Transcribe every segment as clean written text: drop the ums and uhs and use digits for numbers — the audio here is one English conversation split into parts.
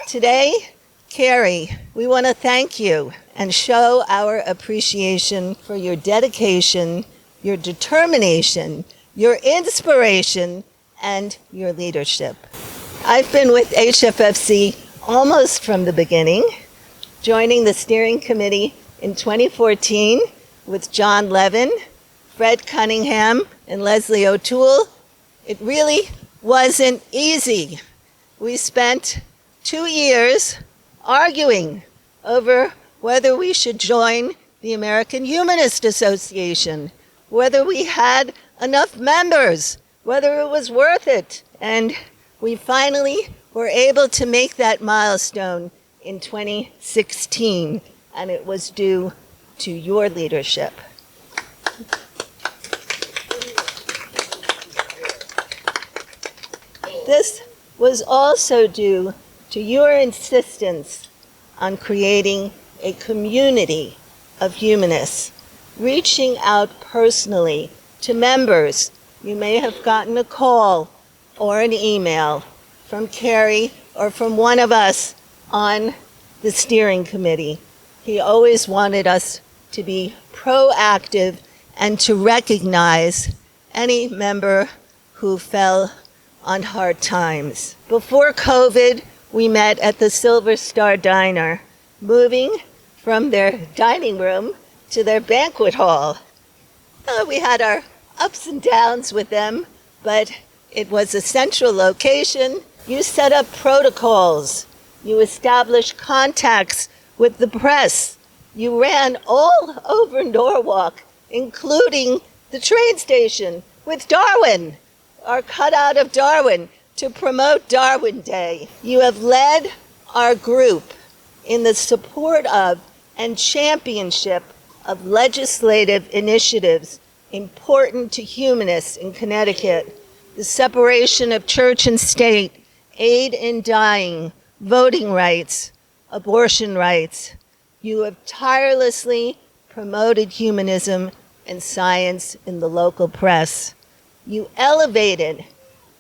Today, Cary, we want to thank you and show our appreciation for your dedication, your determination, your inspiration, and your leadership. I've been with HFFC almost from the beginning, joining the steering committee in 2014 with John Levin, Fred Cunningham, and Leslie O'Toole. It really wasn't easy. We spent 2 years arguing over whether we should join the American Humanist Association, whether we had enough members, whether it was worth it. And we finally were able to make that milestone in 2016, and it was due to your leadership. This was also due to your insistence on creating a community of humanists, reaching out personally to members. You may have gotten a call or an email from Cary or from one of us on the steering committee. He always wanted us to be proactive and to recognize any member who fell on hard times. Before COVID, we met at the Silver Star Diner, moving from their dining room to their banquet hall. We had our ups and downs with them, but it was a central location. You set up protocols. You established contacts with the press. You ran all over Norwalk, including the train station, with Darwin, our cutout of Darwin, to promote Darwin Day. You have led our group in the support of and championship of legislative initiatives important to humanists in Connecticut: the separation of church and state, aid in dying, voting rights, abortion rights. You have tirelessly promoted humanism and science in the local press. You elevated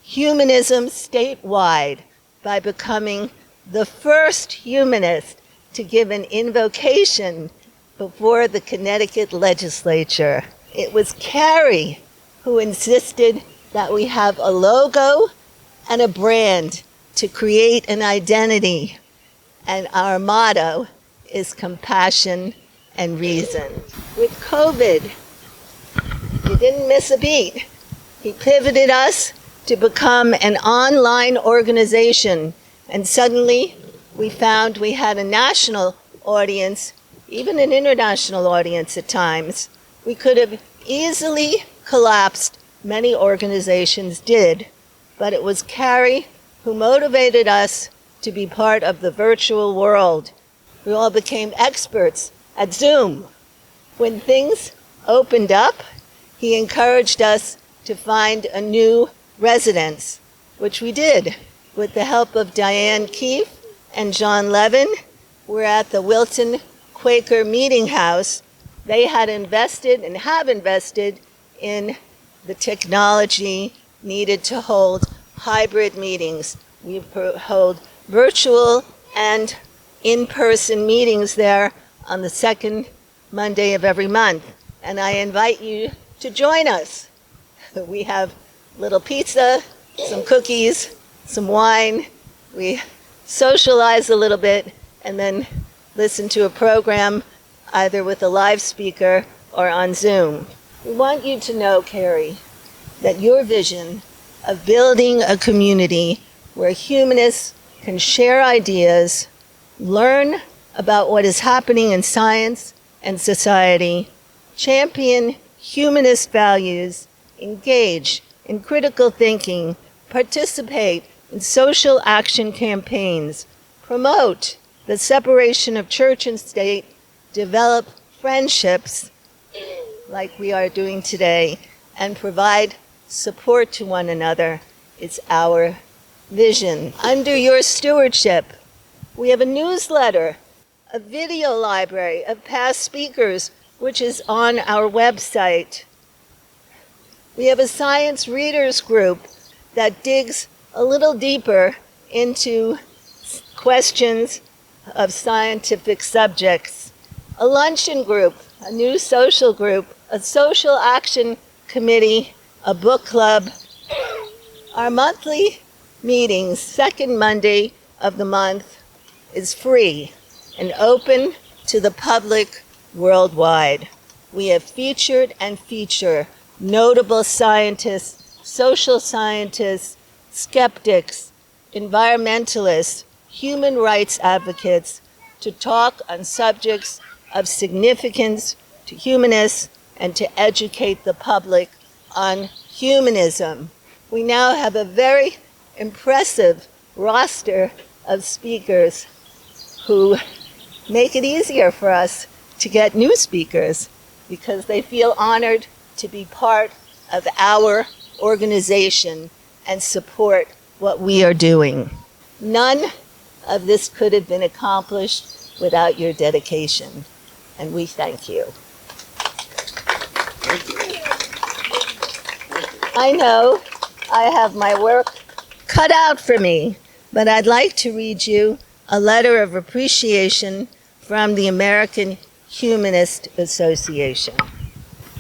humanism statewide by becoming the first humanist to give an invocation before the Connecticut legislature. It was Cary who insisted that we have a logo and a brand to create an identity, and our motto is compassion and reason. With COVID, you didn't miss a beat. He pivoted us to become an online organization, and suddenly we found we had a national audience, even an international audience at times. We could have easily collapsed, many organizations did, but it was Cary who motivated us to be part of the virtual world. We all became experts at Zoom. When things opened up, he encouraged us to find a new residence, which we did with the help of Diane Keefe and John Levin. We're at the Wilton Quaker Meeting House. They had invested and have invested in the technology needed to hold hybrid meetings. We hold virtual and in-person meetings there on the second Monday of every month. And I invite you to join us. We have little pizza, some cookies, some wine. We socialize a little bit and then listen to a program either with a live speaker or on Zoom. We want you to know, Cary, that your vision of building a community where humanists can share ideas, learn about what is happening in science and society, champion humanist values, engage in critical thinking, participate in social action campaigns, promote the separation of church and state, develop friendships like we are doing today, and provide support to one another is our vision. Under your stewardship, we have a newsletter, a video library of past speakers, which is on our website. We have a science readers group that digs a little deeper into questions of scientific subjects, a luncheon group, a new social group, a social action committee, a book club. Our monthly meetings, second Monday of the month, is free and open to the public worldwide. We have featured and feature notable scientists, social scientists, skeptics, environmentalists, human rights advocates to talk on subjects of significance to humanists and to educate the public on humanism. We now have a very impressive roster of speakers who make it easier for us to get new speakers because they feel honored to be part of our organization and support what we are doing. None of this could have been accomplished without your dedication, and we thank you. I know I have my work cut out for me, but I'd like to read you a letter of appreciation from the American Humanist Association.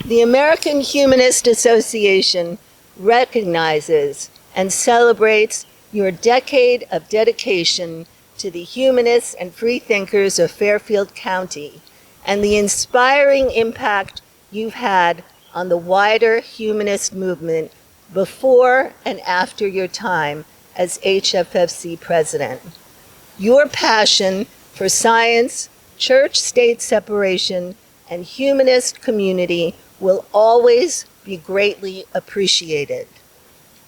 The American Humanist Association recognizes and celebrates your decade of dedication to the humanists and freethinkers of Fairfield County and the inspiring impact you've had on the wider humanist movement before and after your time as HFFC president. Your passion for science, church-state separation, and humanist community will always be greatly appreciated.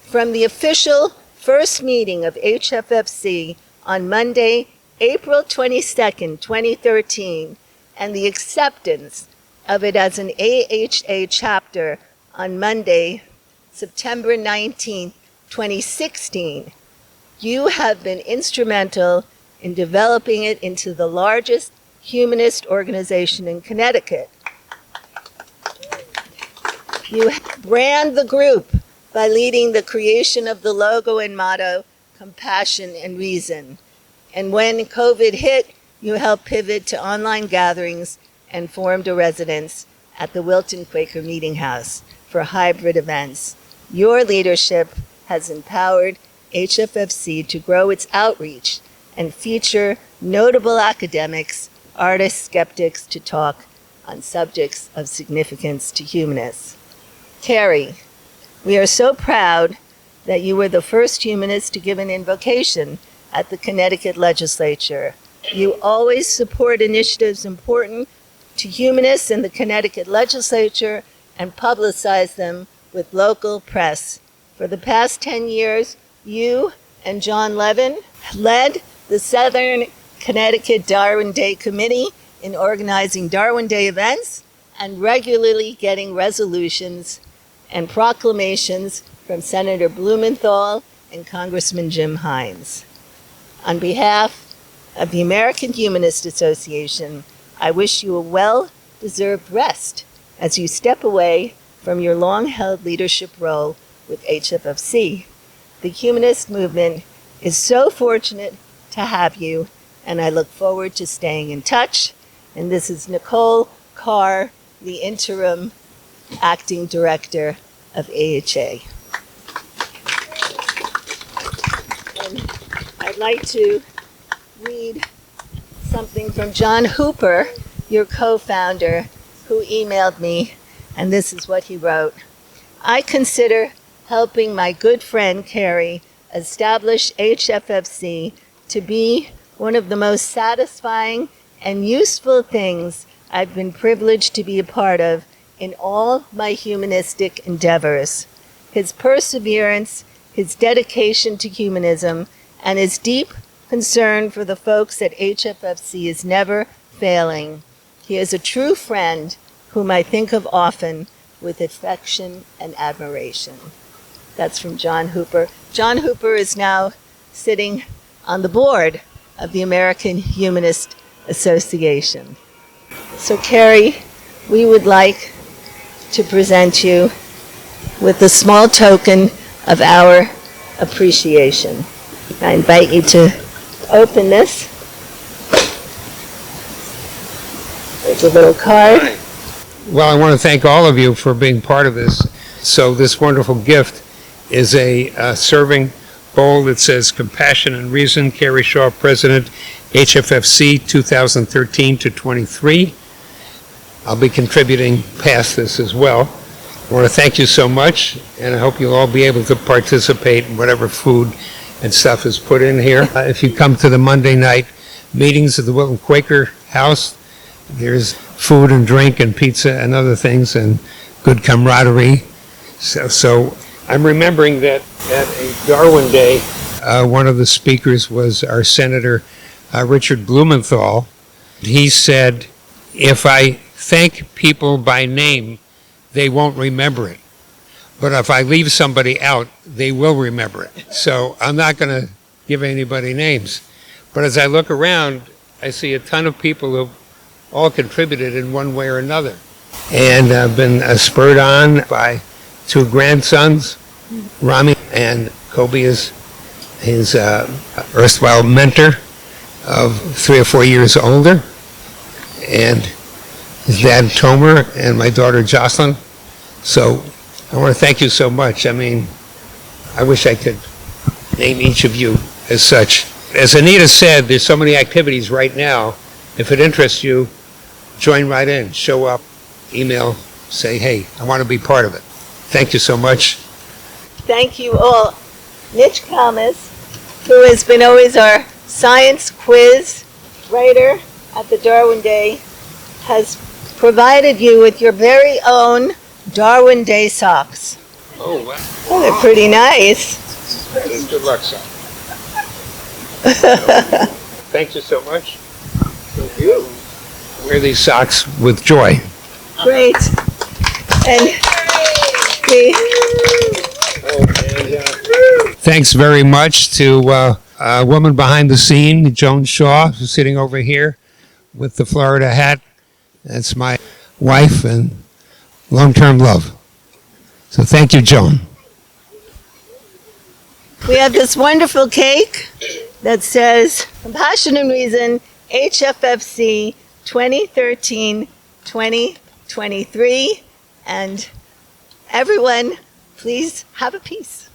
From the official first meeting of HFFC on Monday, April 22nd, 2013, and the acceptance of it as an AHA chapter on Monday, September 19th, 2016, you have been instrumental in developing it into the largest humanist organization in Connecticut. You brand the group by leading the creation of the logo and motto, Compassion and Reason. And when COVID hit, you helped pivot to online gatherings and formed a residence at the Wilton Quaker Meeting House for hybrid events. Your leadership has empowered HFFC to grow its outreach and feature notable academics, artists, skeptics to talk on subjects of significance to humanists. Cary, we are so proud that you were the first humanist to give an invocation at the Connecticut legislature. You always support initiatives important to humanists in the Connecticut legislature and publicize them with local press. For the past 10 years, you and John Levin led the Southern Connecticut Darwin Day Committee in organizing Darwin Day events and regularly getting resolutions and proclamations from Senator Blumenthal and Congressman Jim Hines. On behalf of the American Humanist Association, I wish you a well-deserved rest as you step away from your long-held leadership role with HFFC. The humanist movement is so fortunate to have you, and I look forward to staying in touch. And this is Nicole Carr, the interim acting director of AHA. And I'd like to read something from John Hooper, your co-founder, who emailed me, and this is what he wrote. I consider helping my good friend Cary establish HFFC to be one of the most satisfying and useful things I've been privileged to be a part of in all my humanistic endeavors. His perseverance, his dedication to humanism, and his deep concern for the folks at HFFC is never failing. He is a true friend whom I think of often with affection and admiration. That's from John Hooper. John Hooper is now sitting on the board of the American Humanist Association. So, Cary, we would like to present you with a small token of our appreciation. I invite you to open this. There's a little card. Well, I want to thank all of you for being part of this. So this wonderful gift is a serving bowl that says Compassion and Reason, Cary Shaw, President, HFFC 2013 to 23. I'll be contributing past this as well. I want to thank you so much, and I hope you'll all be able to participate in whatever food and stuff is put in here. If you come to the Monday night meetings at the Wilton Quaker House, there's food and drink and pizza and other things and good camaraderie. So I'm remembering that at a Darwin Day, one of the speakers was our Senator Richard Blumenthal. He said, if I thank people by name, they won't remember it. But if I leave somebody out, they will remember it. So I'm not going to give anybody names. But as I look around, I see a ton of people who've all contributed in one way or another. And I've been spurred on by two grandsons. Rami and Kobe is his erstwhile mentor of 3 or 4 years older. And his dad, Tomer, and my daughter, Jocelyn. So I want to thank you so much. I mean, I wish I could name each of you as such. As Anita said, there's so many activities right now. If it interests you, join right in, show up, email, say, hey, I want to be part of it. Thank you so much. Thank you all. Mitch Kalmus, who has been always our science quiz writer at the Darwin Day, has provided you with your very own Darwin Day socks. Oh, wow. Oh, they're pretty nice. Good luck, son. Thank you so much. Thank you. Wear these socks with joy. Great. And thanks very much to a woman behind the scene, Joan Shaw, who's sitting over here with the Florida hat. That's my wife and long-term love. So thank you, Joan. we have this wonderful cake that says Compassion and Reason, HFFC 2013-2023. And everyone, please have a piece.